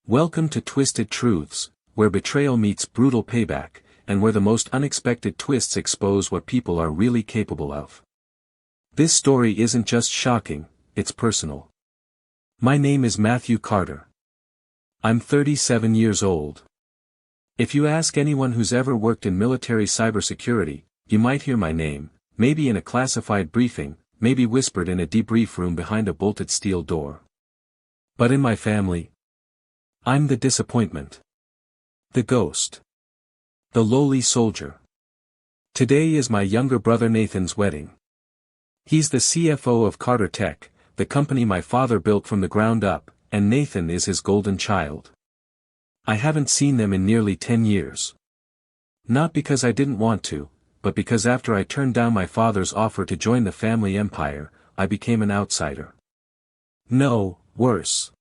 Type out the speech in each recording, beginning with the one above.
Welcome to Twisted Truths, where betrayal meets brutal payback, and where the most unexpected twists expose what people are really capable of. This story isn't just shocking, it's personal. My name is Matthew Carter. I'm 37 years old. If you ask anyone who's ever worked in military cybersecurity, you might hear my name, maybe in a classified briefing, maybe whispered in a debrief room behind a bolted steel door. But in my family, I'm the disappointment. The ghost. The lowly soldier. Today is my younger brother Nathan's wedding. He's the CFO of Carter Tech, the company my father built from the ground up, and Nathan is his golden child. I haven't seen them in nearly 10 years. Not because I didn't want to, but because after I turned down my father's offer to join the family empire, I became an outsider. No, worse.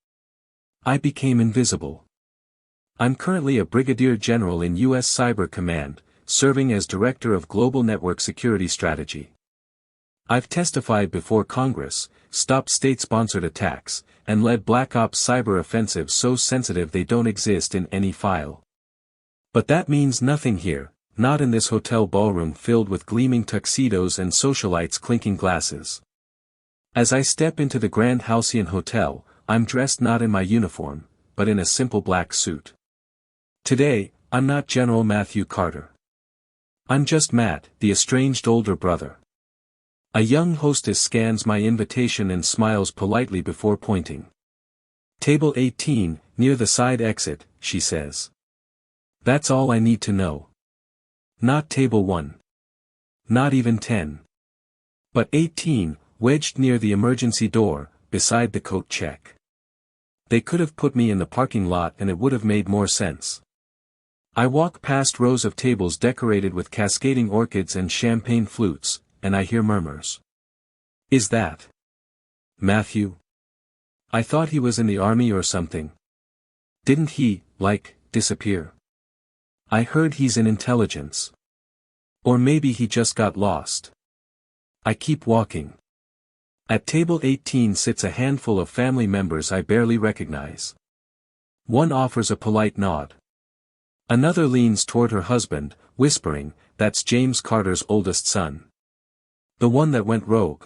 I became invisible. I'm currently a brigadier general in U.S. Cyber Command, serving as Director of Global Network Security Strategy. I've testified before Congress, stopped state-sponsored attacks, and led Black Ops cyber offensives so sensitive they don't exist in any file. But that means nothing here, not in this hotel ballroom filled with gleaming tuxedos and socialites clinking glasses. As I step into the Grand Halcyon Hotel, I'm dressed not in my uniform, but in a simple black suit. Today, I'm not General Matthew Carter. I'm just Matt, the estranged older brother. A young hostess scans my invitation and smiles politely before pointing. Table 18, near the side exit, she says. That's all I need to know. Not table 1. Not even 10. But 18, wedged near the emergency door, beside the coat check. They could have put me in the parking lot and it would have made more sense. I walk past rows of tables decorated with cascading orchids and champagne flutes, and I hear murmurs. Is that Matthew? I thought he was in the army or something. Didn't he, disappear? I heard he's in intelligence. Or maybe he just got lost. I keep walking. At table 18 sits a handful of family members I barely recognize. One offers a polite nod. Another leans toward her husband, whispering, "That's James Carter's oldest son. The one that went rogue."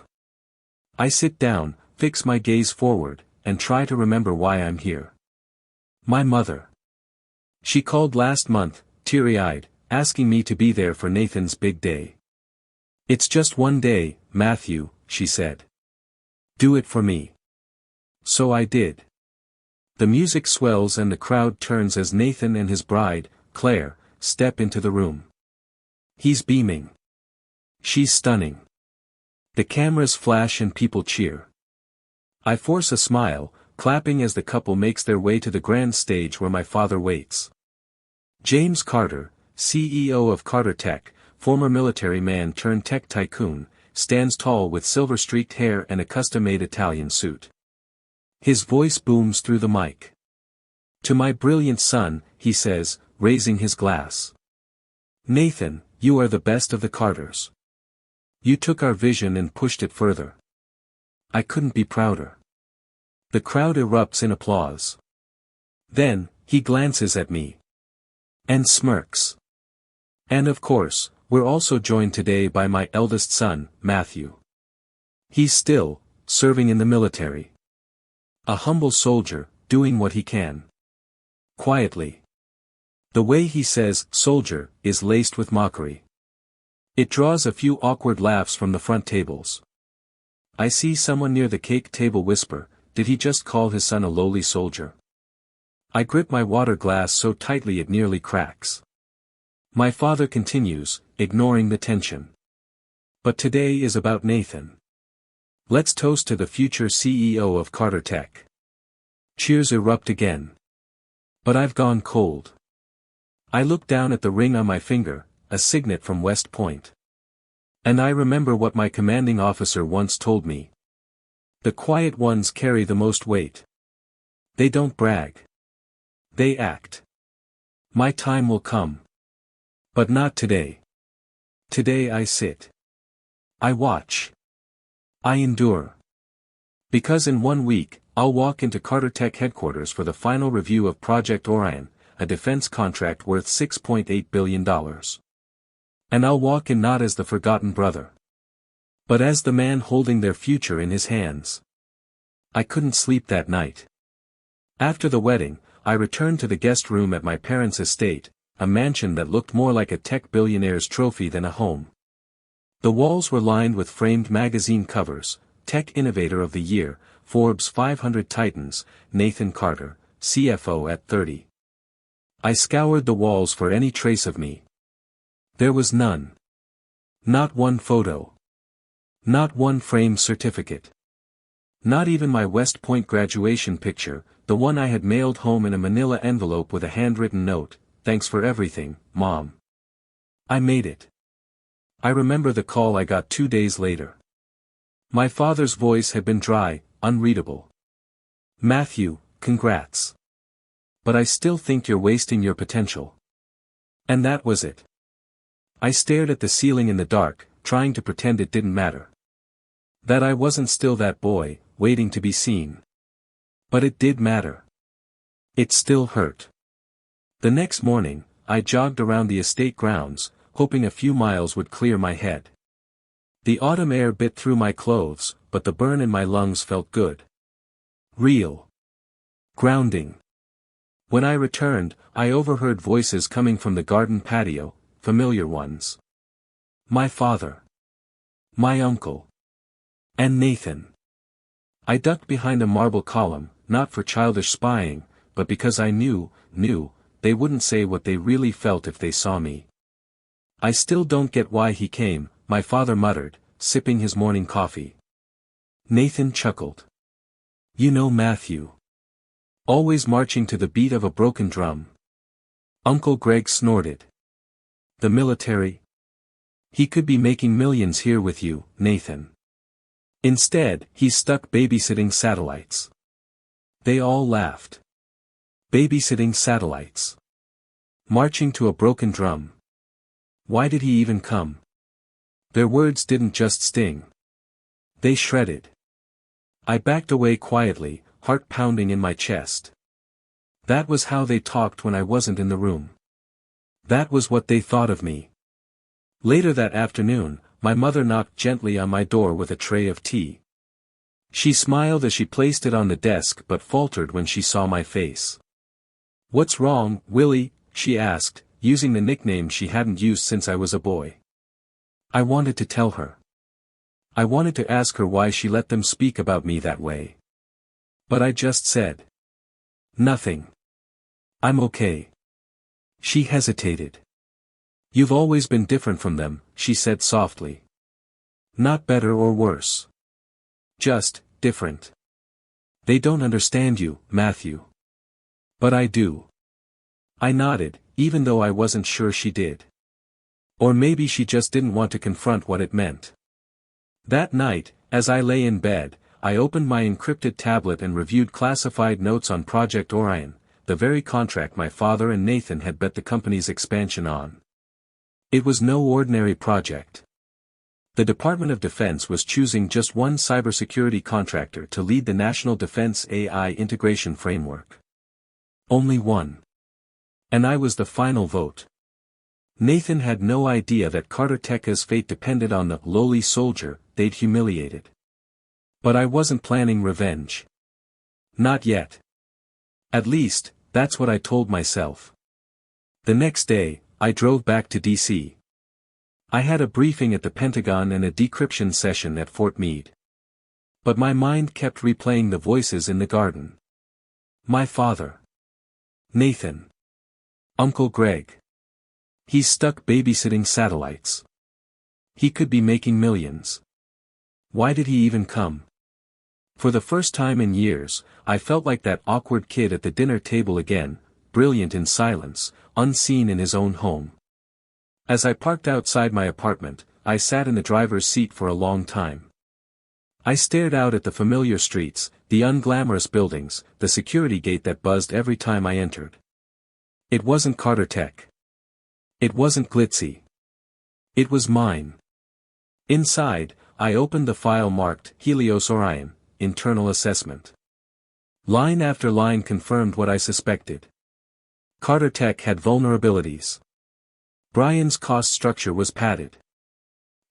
I sit down, fix my gaze forward, and try to remember why I'm here. My mother. She called last month, teary-eyed, asking me to be there for Nathan's big day. "It's just one day, Matthew," she said. "Do it for me." So I did. The music swells and the crowd turns as Nathan and his bride, Claire, step into the room. He's beaming. She's stunning. The cameras flash and people cheer. I force a smile, clapping as the couple makes their way to the grand stage where my father waits. James Carter, CEO of Carter Tech, former military man turned tech tycoon, stands tall with silver-streaked hair and a custom-made Italian suit. His voice booms through the mic. "To my brilliant son," he says, raising his glass. "Nathan, you are the best of the Carters. You took our vision and pushed it further. I couldn't be prouder." The crowd erupts in applause. Then, he glances at me. And smirks. And of course, we're also joined today by my eldest son, Matthew. He's still serving in the military. A humble soldier, doing what he can. Quietly. The way he says, "soldier," is laced with mockery. It draws a few awkward laughs from the front tables. I see someone near the cake table whisper, "Did he just call his son a lowly soldier?" I grip my water glass so tightly it nearly cracks. My father continues, ignoring the tension. "But today is about Nathan. Let's toast to the future CEO of Carter Tech." Cheers erupt again. But I've gone cold. I look down at the ring on my finger, a signet from West Point. And I remember what my commanding officer once told me. The quiet ones carry the most weight. They don't brag. They act. My time will come. But not today. Today I sit. I watch. I endure. Because in 1 week, I'll walk into Carter Tech headquarters for the final review of Project Orion, a defense contract worth $6.8 billion. And I'll walk in not as the forgotten brother, but as the man holding their future in his hands. I couldn't sleep that night. After the wedding, I returned to the guest room at my parents' estate, a mansion that looked more like a tech billionaire's trophy than a home. The walls were lined with framed magazine covers, Tech Innovator of the Year, Forbes 500 Titans, Nathan Carter, CFO at 30. I scoured the walls for any trace of me. There was none. Not one photo. Not one framed certificate. Not even my West Point graduation picture, the one I had mailed home in a manila envelope with a handwritten note, "Thanks for everything, Mom. I made it." I remember the call I got 2 days later. My father's voice had been dry, unreadable. "Matthew, congrats. But I still think you're wasting your potential." And that was it. I stared at the ceiling in the dark, trying to pretend it didn't matter. That I wasn't still that boy, waiting to be seen. But it did matter. It still hurt. The next morning, I jogged around the estate grounds, hoping a few miles would clear my head. The autumn air bit through my clothes, but the burn in my lungs felt good. Real. Grounding. When I returned, I overheard voices coming from the garden patio, familiar ones. My father. My uncle. And Nathan. I ducked behind a marble column, not for childish spying, but because I knew, they wouldn't say what they really felt if they saw me. "I still don't get why he came," my father muttered, sipping his morning coffee. Nathan chuckled. "You know Matthew. Always marching to the beat of a broken drum." Uncle Greg snorted. "The military? He could be making millions here with you, Nathan. Instead, he's stuck babysitting satellites." They all laughed. Babysitting satellites. Marching to a broken drum. Why did he even come? Their words didn't just sting. They shredded. I backed away quietly, heart pounding in my chest. That was how they talked when I wasn't in the room. That was what they thought of me. Later that afternoon, my mother knocked gently on my door with a tray of tea. She smiled as she placed it on the desk but faltered when she saw my face. "What's wrong, Willie?" she asked, using the nickname she hadn't used since I was a boy. I wanted to tell her. I wanted to ask her why she let them speak about me that way. But I just said, "Nothing. I'm okay." She hesitated. "You've always been different from them," she said softly. "Not better or worse. Just different. They don't understand you, Matthew." "But I do." I nodded, even though I wasn't sure she did. Or maybe she just didn't want to confront what it meant. That night, as I lay in bed, I opened my encrypted tablet and reviewed classified notes on Project Orion, the very contract my father and Nathan had bet the company's expansion on. It was no ordinary project. The Department of Defense was choosing just one cybersecurity contractor to lead the National Defense AI Integration Framework. Only one. And I was the final vote. Nathan had no idea that Carter Tech's fate depended on the lowly soldier they'd humiliated. But I wasn't planning revenge. Not yet. At least, that's what I told myself. The next day, I drove back to D.C. I had a briefing at the Pentagon and a decryption session at Fort Meade. But my mind kept replaying the voices in the garden. My father. Nathan. Uncle Greg. He's stuck babysitting satellites. He could be making millions. Why did he even come? For the first time in years, I felt like that awkward kid at the dinner table again, brilliant in silence, unseen in his own home. As I parked outside my apartment, I sat in the driver's seat for a long time. I stared out at the familiar streets, the unglamorous buildings, the security gate that buzzed every time I entered. It wasn't Carter Tech. It wasn't glitzy. It was mine. Inside, I opened the file marked Helios Orion, Internal Assessment. Line after line confirmed what I suspected. Carter Tech had vulnerabilities. Brian's cost structure was padded.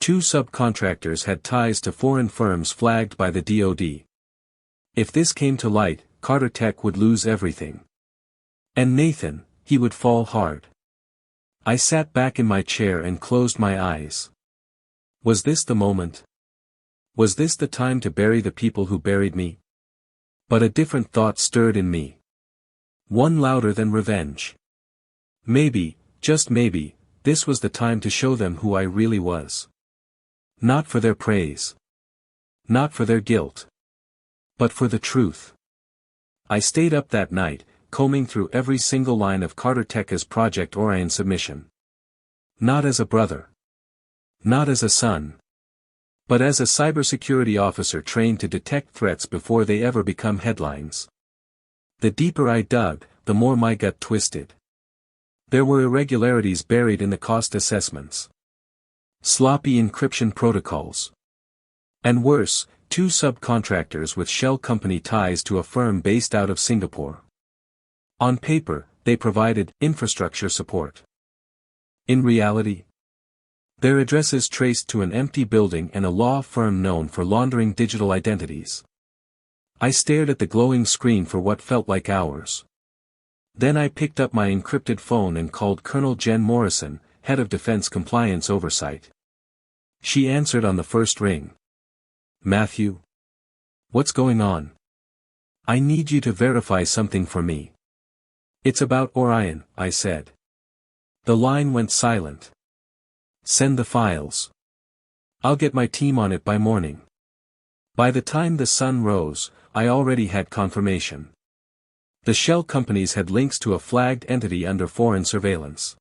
2 subcontractors had ties to foreign firms flagged by the DoD. If this came to light, Carter Tech would lose everything. And Nathan, he would fall hard. I sat back in my chair and closed my eyes. Was this the moment? Was this the time to bury the people who buried me? But a different thought stirred in me. One louder than revenge. Maybe, just maybe, this was the time to show them who I really was. Not for their praise. Not for their guilt. But for the truth. I stayed up that night, combing through every single line of Carter Tech's Project Orion submission. Not as a brother. Not as a son. But as a cybersecurity officer trained to detect threats before they ever become headlines. The deeper I dug, the more my gut twisted. There were irregularities buried in the cost assessments. Sloppy encryption protocols. And worse, 2 subcontractors with shell company ties to a firm based out of Singapore. On paper, they provided infrastructure support. In reality, their addresses traced to an empty building and a law firm known for laundering digital identities. I stared at the glowing screen for what felt like hours. Then I picked up my encrypted phone and called Colonel Jen Morrison, head of Defense Compliance Oversight. She answered on the first ring. Matthew? What's going on? I need you to verify something for me. It's about Orion, I said. The line went silent. Send the files. I'll get my team on it by morning. By the time the sun rose, I already had confirmation. The shell companies had links to a flagged entity under foreign surveillance.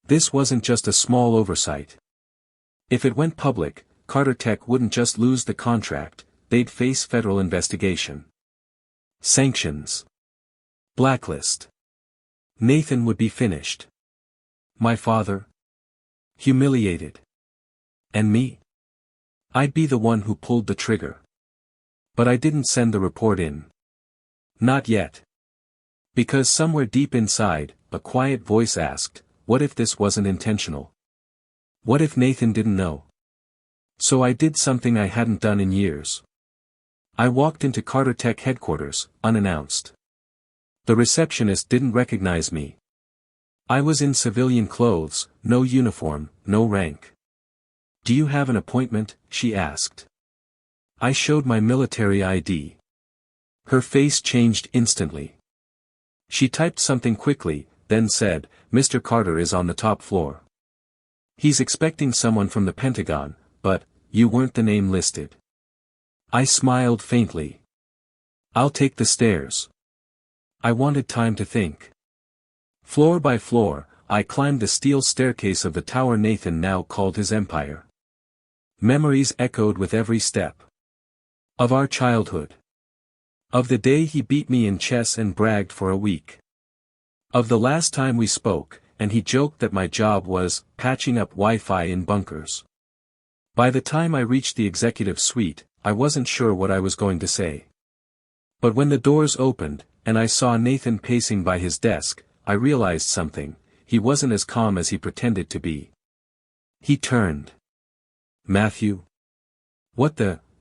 This wasn't just a small oversight. If it went public, Carter Tech wouldn't just lose the contract, they'd face federal investigation. Sanctions. Blacklist. Nathan would be finished. My father? Humiliated. And me? I'd be the one who pulled the trigger. But I didn't send the report in. Not yet. Because somewhere deep inside, a quiet voice asked, what if this wasn't intentional? What if Nathan didn't know? So I did something I hadn't done in years. I walked into Carter Tech headquarters, unannounced. The receptionist didn't recognize me. I was in civilian clothes, no uniform, no rank. Do you have an appointment? She asked. I showed my military ID. Her face changed instantly. She typed something quickly, then said, Mr. Carter is on the top floor. He's expecting someone from the Pentagon, but, you weren't the name listed. I smiled faintly. I'll take the stairs. I wanted time to think. Floor by floor, I climbed the steel staircase of the tower Nathan now called his empire. Memories echoed with every step. Of our childhood. Of the day he beat me in chess and bragged for a week. Of the last time we spoke, and he joked that my job was patching up Wi-Fi in bunkers. By the time I reached the executive suite, I wasn't sure what I was going to say. But when the doors opened, and I saw Nathan pacing by his desk, I realized something. He wasn't as calm as he pretended to be. He turned. Matthew?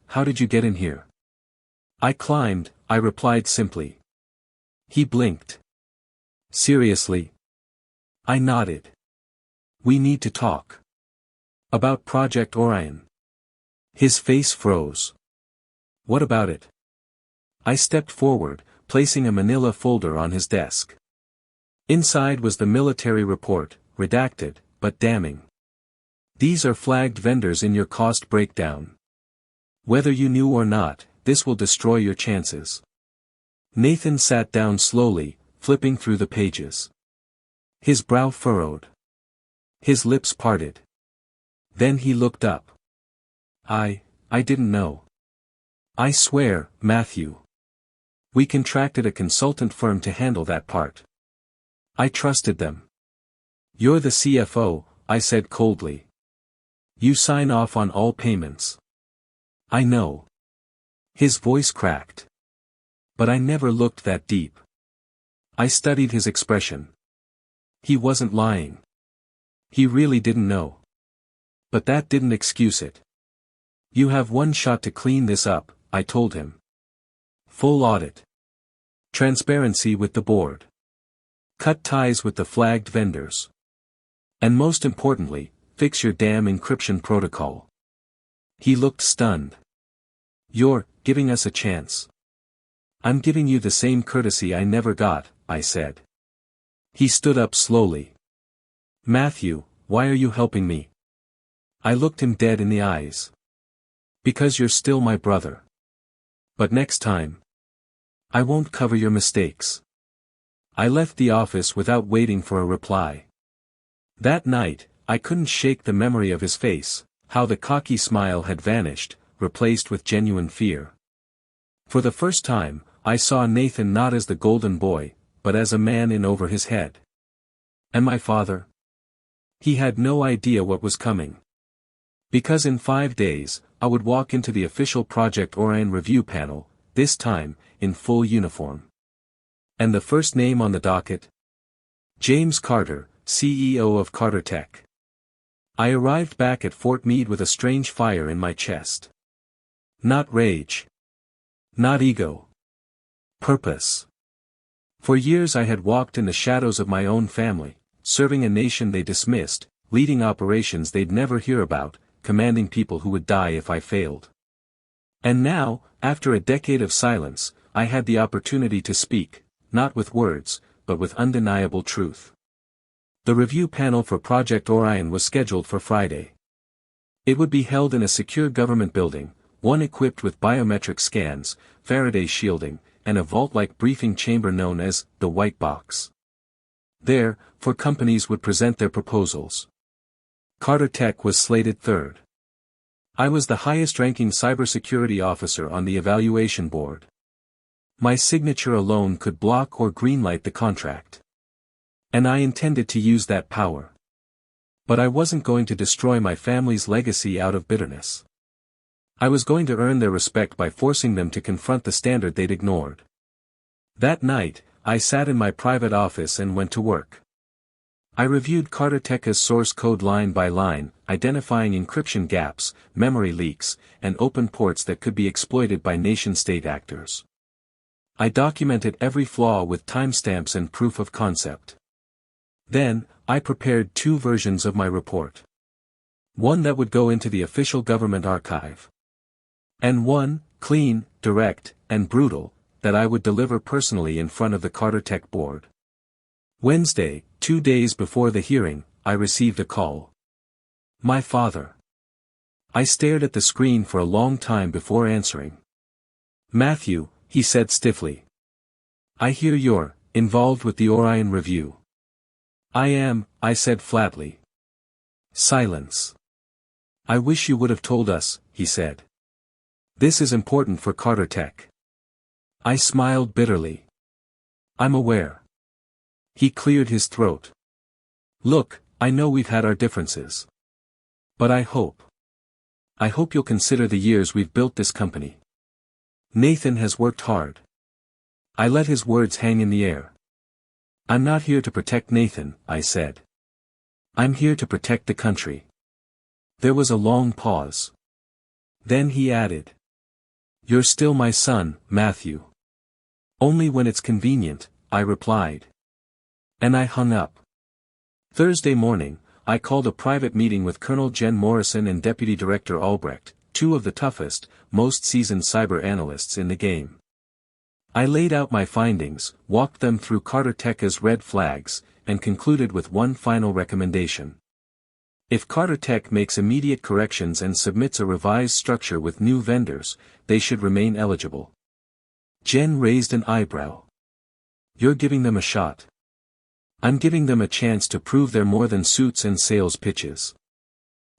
How did you get in here? I climbed, I replied simply. He blinked. Seriously? I nodded. We need to talk. About Project Orion. His face froze. What about it? I stepped forward, placing a manila folder on his desk. Inside was the military report, redacted, but damning. These are flagged vendors in your cost breakdown. Whether you knew or not, this will destroy your chances. Nathan sat down slowly, flipping through the pages. His brow furrowed. His lips parted. Then he looked up. I didn't know. I swear, Matthew. We contracted a consultant firm to handle that part. I trusted them. You're the CFO, I said coldly. You sign off on all payments. I know. His voice cracked. But I never looked that deep. I studied his expression. He wasn't lying. He really didn't know. But that didn't excuse it. You have one shot to clean this up, I told him. Full audit. Transparency with the board. Cut ties with the flagged vendors. And most importantly, fix your damn encryption protocol. He looked stunned. You're giving us a chance. I'm giving you the same courtesy I never got, I said. He stood up slowly. Matthew, why are you helping me? I looked him dead in the eyes. Because you're still my brother. But next time, I won't cover your mistakes. I left the office without waiting for a reply. That night, I couldn't shake the memory of his face, how the cocky smile had vanished, replaced with genuine fear. For the first time, I saw Nathan not as the golden boy, but as a man in over his head. And my father? He had no idea what was coming. Because in 5 days, I would walk into the official Project Orion review panel, this time, in full uniform. And the first name on the docket? James Carter, CEO of Carter Tech. I arrived back at Fort Meade with a strange fire in my chest. Not rage. Not ego. Purpose. For years I had walked in the shadows of my own family, serving a nation they dismissed, leading operations they'd never hear about, commanding people who would die if I failed. And now, after a decade of silence, I had the opportunity to speak, not with words, but with undeniable truth. The review panel for Project Orion was scheduled for Friday. It would be held in a secure government building, one equipped with biometric scans, Faraday shielding, and a vault-like briefing chamber known as the White Box. There, 4 companies would present their proposals. Carter Tech was slated third. I was the highest-ranking cybersecurity officer on the evaluation board. My signature alone could block or greenlight the contract. And I intended to use that power. But I wasn't going to destroy my family's legacy out of bitterness. I was going to earn their respect by forcing them to confront the standard they'd ignored. That night, I sat in my private office and went to work. I reviewed Carter Tech's source code line by line, identifying encryption gaps, memory leaks, and open ports that could be exploited by nation-state actors. I documented every flaw with timestamps and proof of concept. Then, I prepared 2 versions of my report. One that would go into the official government archive. And one, clean, direct, and brutal, that I would deliver personally in front of the Carter Tech board. Wednesday, 2 days before the hearing, I received a call. My father. I stared at the screen for a long time before answering. Matthew, he said stiffly. I hear you're involved with the Orion review. I am, I said flatly. Silence. I wish you would have told us, he said. This is important for Carter Tech. I smiled bitterly. I'm aware. He cleared his throat. Look, I know we've had our differences. But I hope you'll consider the years we've built this company. Nathan has worked hard. I let his words hang in the air. I'm not here to protect Nathan, I said. I'm here to protect the country. There was a long pause. Then he added. You're still my son, Matthew. Only when it's convenient, I replied. And I hung up. Thursday morning, I called a private meeting with Colonel Jen Morrison and Deputy Director Albrecht, 2 of the toughest, most seasoned cyber analysts in the game. I laid out my findings, walked them through Carter Tech's red flags, and concluded with one final recommendation. If Carter Tech makes immediate corrections and submits a revised structure with new vendors, they should remain eligible. Jen raised an eyebrow. You're giving them a shot. I'm giving them a chance to prove they're more than suits and sales pitches.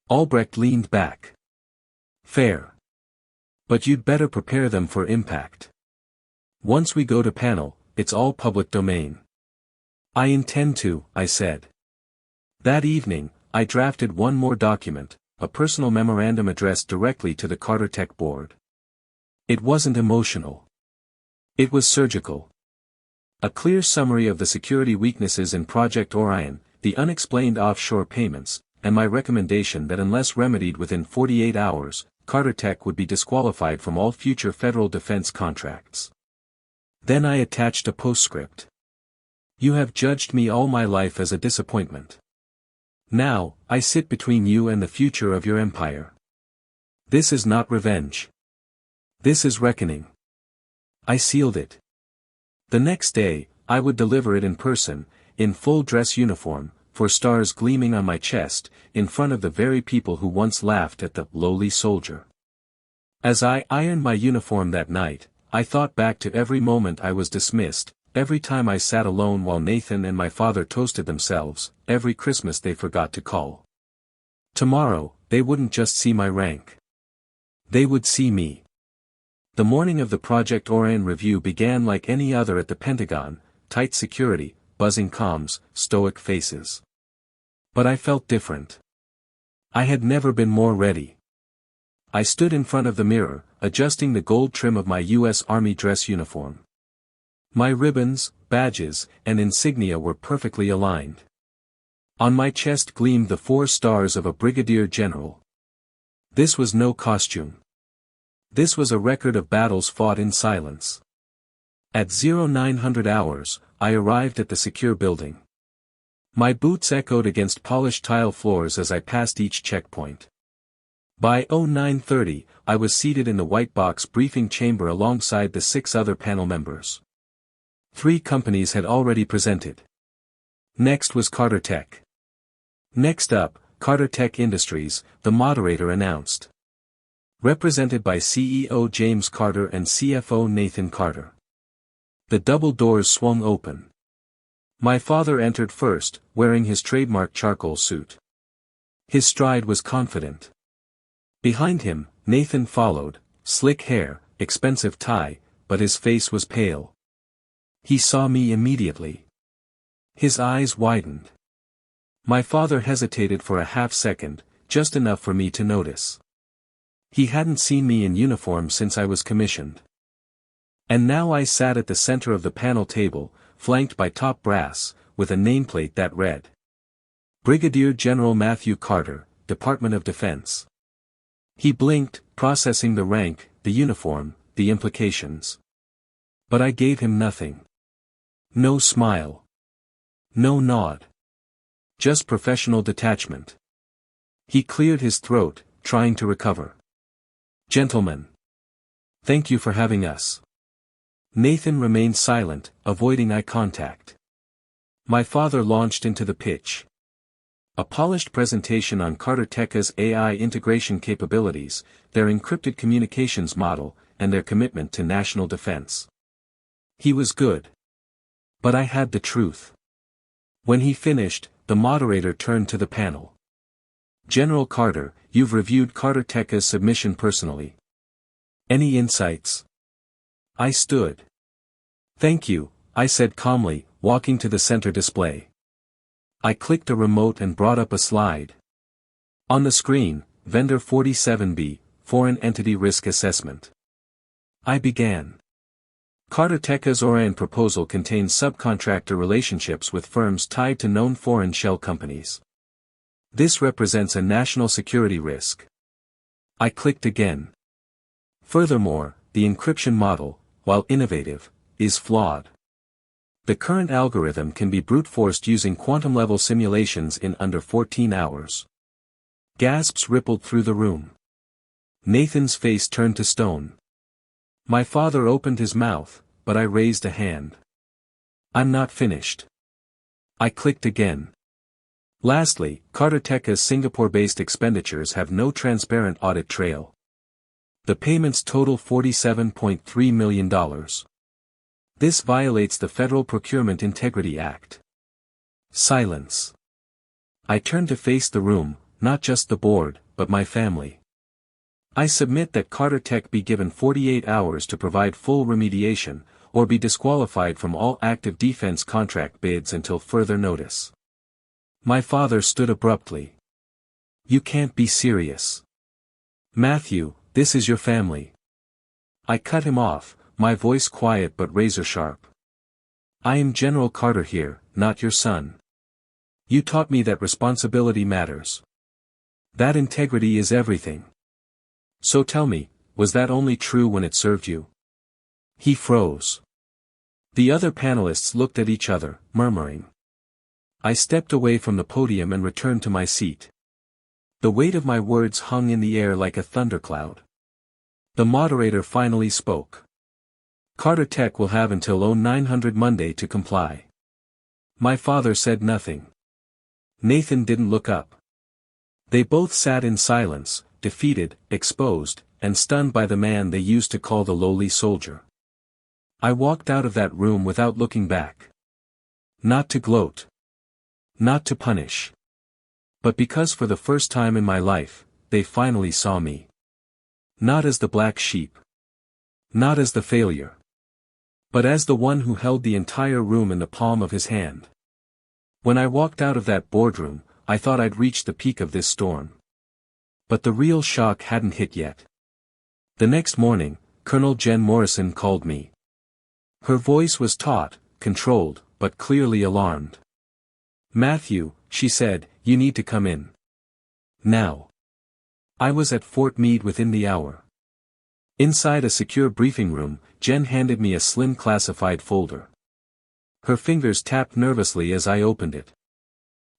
Albrecht leaned back. Fair. But you'd better prepare them for impact. Once we go to panel, it's all public domain. I intend to, I said. That evening, I drafted one more document, a personal memorandum addressed directly to the Carter Tech board. It wasn't emotional. It was surgical. A clear summary of the security weaknesses in Project Orion, the unexplained offshore payments, and my recommendation that unless remedied within 48 hours, Tech would be disqualified from all future federal defense contracts. Then I attached a postscript. You have judged me all my life as a disappointment. Now, I sit between you and the future of your empire. This is not revenge. This is reckoning. I sealed it. The next day, I would deliver it in person, in full dress uniform, for stars gleaming on my chest, in front of the very people who once laughed at the lowly soldier. As I ironed my uniform that night, I thought back to every moment I was dismissed, every time I sat alone while Nathan and my father toasted themselves, every Christmas they forgot to call. Tomorrow, they wouldn't just see my rank. They would see me. The morning of the Project Orion review began like any other at the Pentagon, tight security, buzzing comms, stoic faces. But I felt different. I had never been more ready. I stood in front of the mirror, adjusting the gold trim of my U.S. Army dress uniform. My ribbons, badges, and insignia were perfectly aligned. On my chest gleamed the 4 stars of a brigadier general. This was no costume. This was a record of battles fought in silence. At 0900 hours, I arrived at the secure building. My boots echoed against polished tile floors as I passed each checkpoint. By 0930, I was seated in the white box briefing chamber alongside the 6 other panel members. 3 companies had already presented. Next was Tech. Next up, Tech Industries, the moderator announced. Represented by CEO James Carter and CFO Nathan Carter. The double doors swung open. My father entered first, wearing his trademark charcoal suit. His stride was confident. Behind him, Nathan followed, slick hair, expensive tie, but his face was pale. He saw me immediately. His eyes widened. My father hesitated for a half second, just enough for me to notice. He hadn't seen me in uniform since I was commissioned. And now I sat at the center of the panel table, flanked by top brass, with a nameplate that read: Brigadier General Matthew Carter, Department of Defense. He blinked, processing the rank, the uniform, the implications. But I gave him nothing. No smile. No nod. Just professional detachment. He cleared his throat, trying to recover. Gentlemen. Thank you for having us. Nathan remained silent, avoiding eye contact. My father launched into the pitch. A polished presentation on Tech's AI integration capabilities, their encrypted communications model, and their commitment to national defense. He was good. But I had the truth. When he finished, the moderator turned to the panel. General Carter, you've reviewed Tech's submission personally. Any insights? I stood. Thank you, I said calmly, walking to the center display. I clicked a remote and brought up a slide. On the screen, Vendor 47B, Foreign Entity Risk Assessment. I began. Tech's Orion proposal contains subcontractor relationships with firms tied to known foreign shell companies. This represents a national security risk. I clicked again. Furthermore, the encryption model, while innovative, is flawed. The current algorithm can be brute-forced using quantum-level simulations in under 14 hours. Gasps rippled through the room. Nathan's face turned to stone. My father opened his mouth, but I raised a hand. I'm not finished. I clicked again. Lastly, Tech's Singapore-based expenditures have no transparent audit trail. The payments total $47.3 million. This violates the Federal Procurement Integrity Act. Silence. I turned to face the room, not just the board, but my family. I submit that Tech be given 48 hours to provide full remediation, or be disqualified from all active defense contract bids until further notice. My father stood abruptly. You can't be serious. Matthew, this is your family. I cut him off, my voice quiet but razor-sharp. "I am General Carter here, not your son. You taught me that responsibility matters. That integrity is everything. So tell me, was that only true when it served you?" He froze. The other panelists looked at each other, murmuring. I stepped away from the podium and returned to my seat. The weight of my words hung in the air like a thundercloud. The moderator finally spoke. "Carter Tech will have until 0900 Monday to comply." My father said nothing. Nathan didn't look up. They both sat in silence, defeated, exposed, and stunned by the man they used to call the lowly soldier. I walked out of that room without looking back. Not to gloat. Not to punish. But because for the first time in my life, they finally saw me. Not as the black sheep. Not as the failure. But as the one who held the entire room in the palm of his hand. When I walked out of that boardroom, I thought I'd reached the peak of this storm. But the real shock hadn't hit yet. The next morning, Colonel Jen Morrison called me. Her voice was taut, controlled, but clearly alarmed. "Matthew," she said, "you need to come in. Now." I was at Fort Meade within the hour. Inside a secure briefing room, Jen handed me a slim classified folder. Her fingers tapped nervously as I opened it.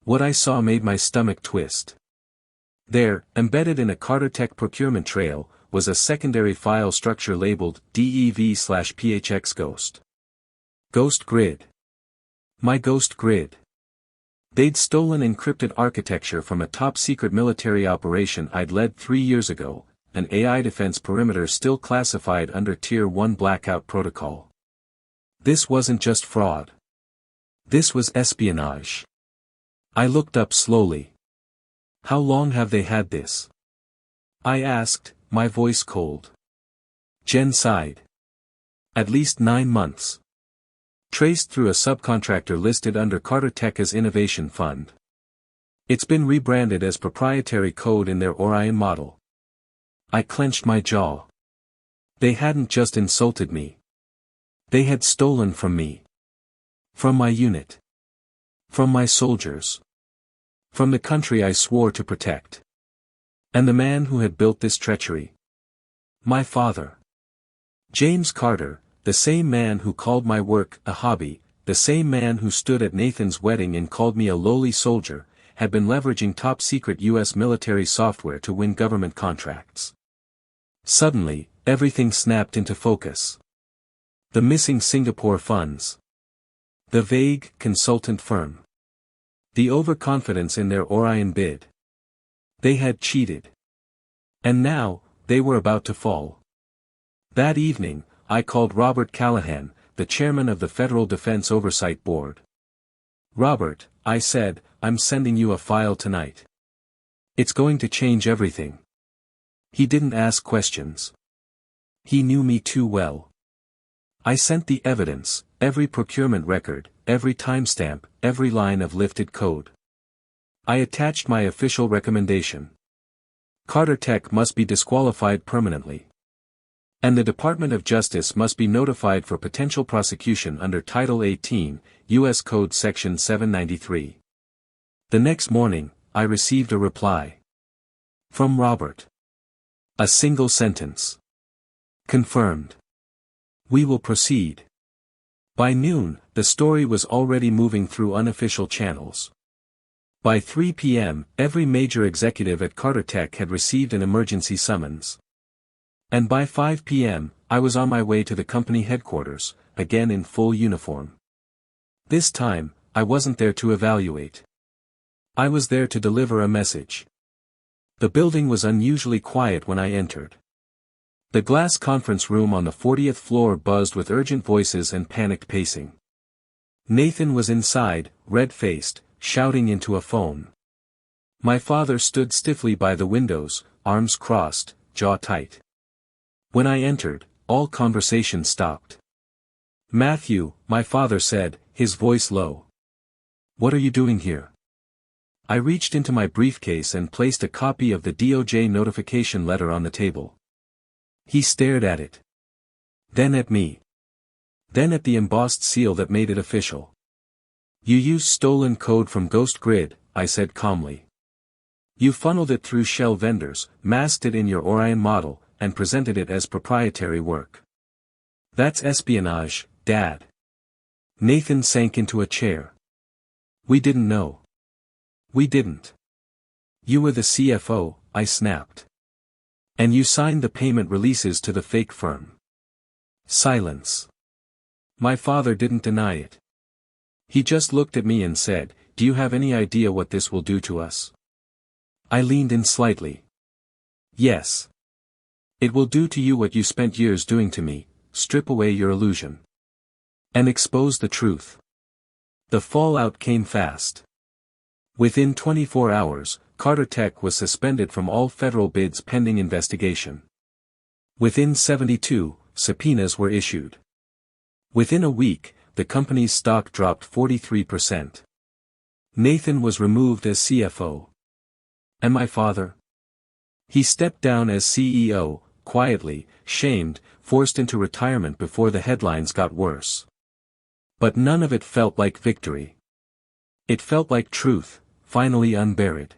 What I saw made my stomach twist. There, embedded in a Carter Tech procurement trail, was a secondary file structure labeled DEV/PHX Ghost. Ghost Grid. My Ghost Grid. They'd stolen encrypted architecture from a top-secret military operation I'd led 3 years ago, an AI defense perimeter still classified under Tier 1 blackout protocol. This wasn't just fraud. This was espionage. I looked up slowly. "How long have they had this?" I asked, my voice cold. Jen sighed. "At least 9 months. Traced through a subcontractor listed under Carter Tech as Innovation Fund. It's been rebranded as proprietary code in their Orion model." I clenched my jaw. They hadn't just insulted me. They had stolen from me. From my unit. From my soldiers. From the country I swore to protect. And the man who had built this treachery. My father. James Carter, the same man who called my work a hobby, the same man who stood at Nathan's wedding and called me a lowly soldier, had been leveraging top-secret U.S. military software to win government contracts. Suddenly, everything snapped into focus. The missing Singapore funds. The vague, consultant firm. The overconfidence in their Orion bid. They had cheated. And now, they were about to fall. That evening, I called Robert Callahan, the chairman of the Federal Defense Oversight Board. "Robert," I said, "I'm sending you a file tonight. It's going to change everything." He didn't ask questions. He knew me too well. I sent the evidence, every procurement record, every timestamp, every line of lifted code. I attached my official recommendation. Carter Tech must be disqualified permanently. And the Department of Justice must be notified for potential prosecution under Title 18, U.S. Code Section 793. The next morning, I received a reply. From Robert. A single sentence. Confirmed. We will proceed. By noon, the story was already moving through unofficial channels. By 3 p.m., every major executive at Carter Tech had received an emergency summons. And by 5 p.m., I was on my way to the company headquarters, again in full uniform. This time, I wasn't there to evaluate. I was there to deliver a message. The building was unusually quiet when I entered. The glass conference room on the 40th floor buzzed with urgent voices and panicked pacing. Nathan was inside, red-faced, shouting into a phone. My father stood stiffly by the windows, arms crossed, jaw tight. When I entered, all conversation stopped. "Matthew," my father said, his voice low. "What are you doing here?" I reached into my briefcase and placed a copy of the DOJ notification letter on the table. He stared at it. Then at me. Then at the embossed seal that made it official. You used stolen code from Ghost Grid, I said calmly. You funneled it through shell vendors, masked it in your Orion model, and presented it as proprietary work. That's espionage, Dad. Nathan sank into a chair. We didn't know. We didn't. You were the CFO, I snapped. And you signed the payment releases to the fake firm. Silence. My father didn't deny it. He just looked at me and said, "Do you have any idea what this will do to us?" I leaned in slightly. Yes. It will do to you what you spent years doing to me, strip away your illusion. And expose the truth. The fallout came fast. Within 24 hours, Carter Tech was suspended from all federal bids pending investigation. Within 72, subpoenas were issued. Within a week, the company's stock dropped 43%. Nathan was removed as CFO. And my father? He stepped down as CEO, quietly, shamed, forced into retirement before the headlines got worse. But none of it felt like victory. It felt like truth, finally unburied.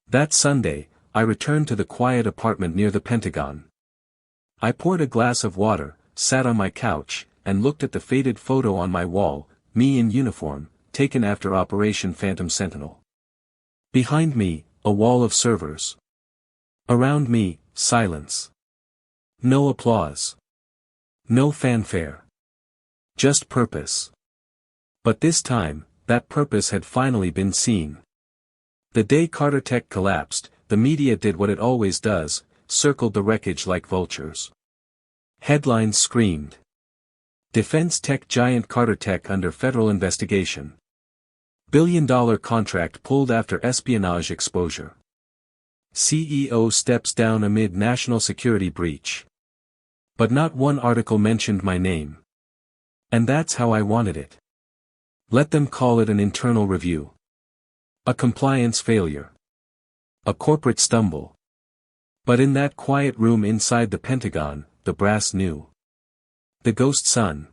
That Sunday, I returned to the quiet apartment near the Pentagon. I poured a glass of water, sat on my couch, and looked at the faded photo on my wall, me in uniform, taken after Operation Phantom Sentinel. Behind me, a wall of servers. Around me, silence. No applause. No fanfare. Just purpose. But this time, that purpose had finally been seen. The day Carter Tech collapsed, the media did what it always does, circled the wreckage like vultures. Headlines screamed. Defense tech giant Carter Tech under federal investigation. $1 billion contract pulled after espionage exposure. CEO steps down amid national security breach. But not one article mentioned my name. And that's how I wanted it. Let them call it an internal review. A compliance failure. A corporate stumble. But in that quiet room inside the Pentagon, the brass knew. The ghost son.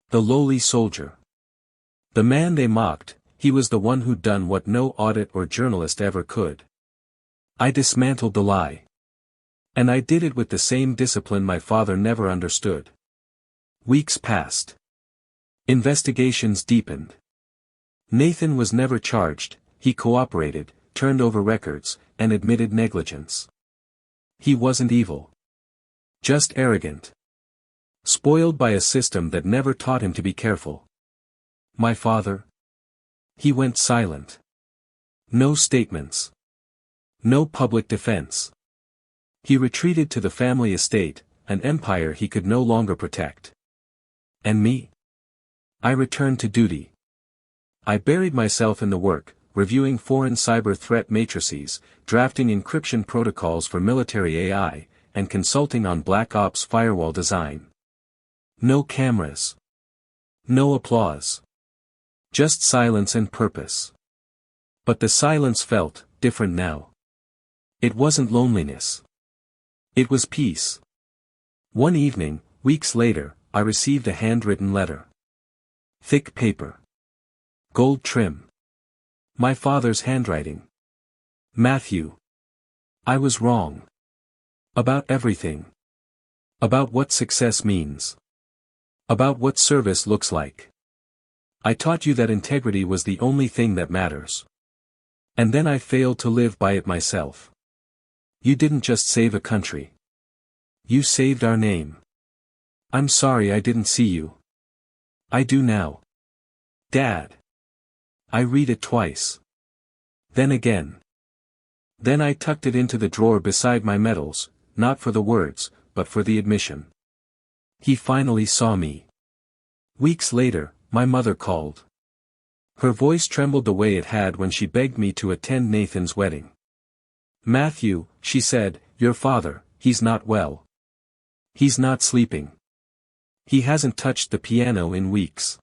The lowly soldier. The man they mocked, he was the one who'd done what no audit or journalist ever could. I dismantled the lie. And I did it with the same discipline my father never understood. Weeks passed. Investigations deepened. Nathan was never charged, he cooperated, turned over records, and admitted negligence. He wasn't evil. Just arrogant. Spoiled by a system that never taught him to be careful. My father? He went silent. No statements. No public defense. He retreated to the family estate, an empire he could no longer protect. And me? I returned to duty. I buried myself in the work, reviewing foreign cyber threat matrices, drafting encryption protocols for military AI, and consulting on Black Ops firewall design. No cameras. No applause. Just silence and purpose. But the silence felt different now. It wasn't loneliness. It was peace. One evening, weeks later, I received a handwritten letter. Thick paper. Gold trim. My father's handwriting. Matthew. I was wrong. About everything. About what success means. About what service looks like. I taught you that integrity was the only thing that matters. And then I failed to live by it myself. You didn't just save a country. You saved our name. I'm sorry I didn't see you. I do now. Dad. I read it twice. Then again. Then I tucked it into the drawer beside my medals, not for the words, but for the admission. He finally saw me. Weeks later, my mother called. Her voice trembled the way it had when she begged me to attend Nathan's wedding. Matthew, she said, your father, he's not well. He's not sleeping. He hasn't touched the piano in weeks.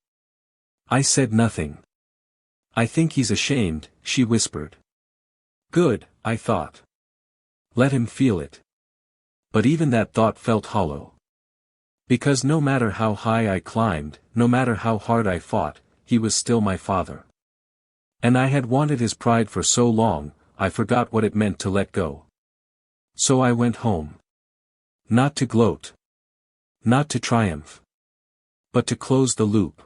I said nothing. I think he's ashamed, she whispered. Good, I thought. Let him feel it. But even that thought felt hollow. Because no matter how high I climbed, no matter how hard I fought, he was still my father. And I had wanted his pride for so long, I forgot what it meant to let go. So I went home. Not to gloat. Not to triumph. But to close the loop.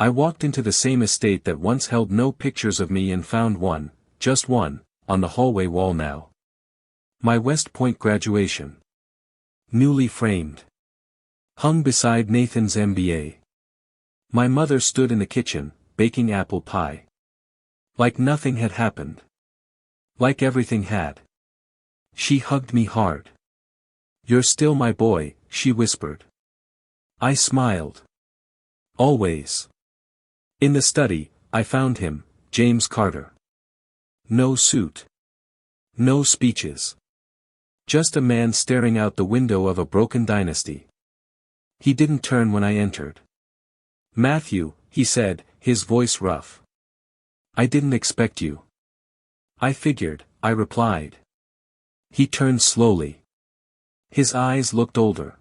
I walked into the same estate that once held no pictures of me and found one, just one, on the hallway wall now. My West Point graduation. Newly framed. Hung beside Nathan's MBA. My mother stood in the kitchen, baking apple pie. Like nothing had happened. Like everything had. She hugged me hard. "You're still my boy," she whispered. I smiled. Always. In the study, I found him, James Carter. No suit. No speeches. Just a man staring out the window of a broken dynasty. He didn't turn when I entered. "Matthew," he said, his voice rough. "I didn't expect you." "I figured," I replied. He turned slowly. His eyes looked older.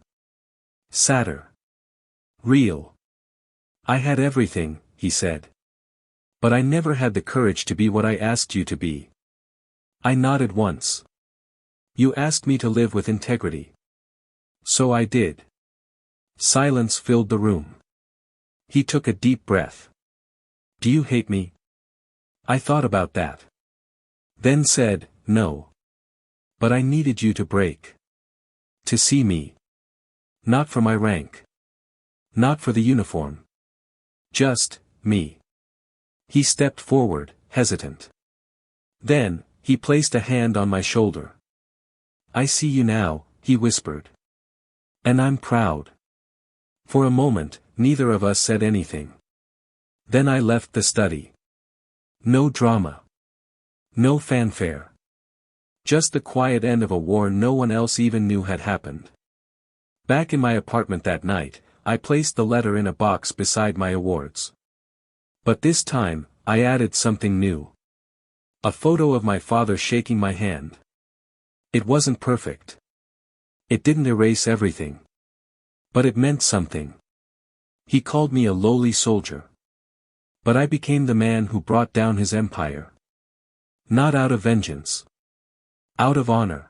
Sadder. Real. "I had everything," he said. "But I never had the courage to be what I asked you to be." I nodded once. "You asked me to live with integrity." So I did. Silence filled the room. He took a deep breath. "Do you hate me?" I thought about that. Then said, "No. But I needed you to break. To see me. Not for my rank. Not for the uniform. Just, me." He stepped forward, hesitant. Then, he placed a hand on my shoulder. "I see you now," he whispered. "And I'm proud." For a moment, neither of us said anything. Then I left the study. No drama. No fanfare. Just the quiet end of a war no one else even knew had happened. Back in my apartment that night, I placed the letter in a box beside my awards. But this time, I added something new. A photo of my father shaking my hand. It wasn't perfect. It didn't erase everything. But it meant something. He called me a lowly soldier. But I became the man who brought down his empire. Not out of vengeance. Out of honor.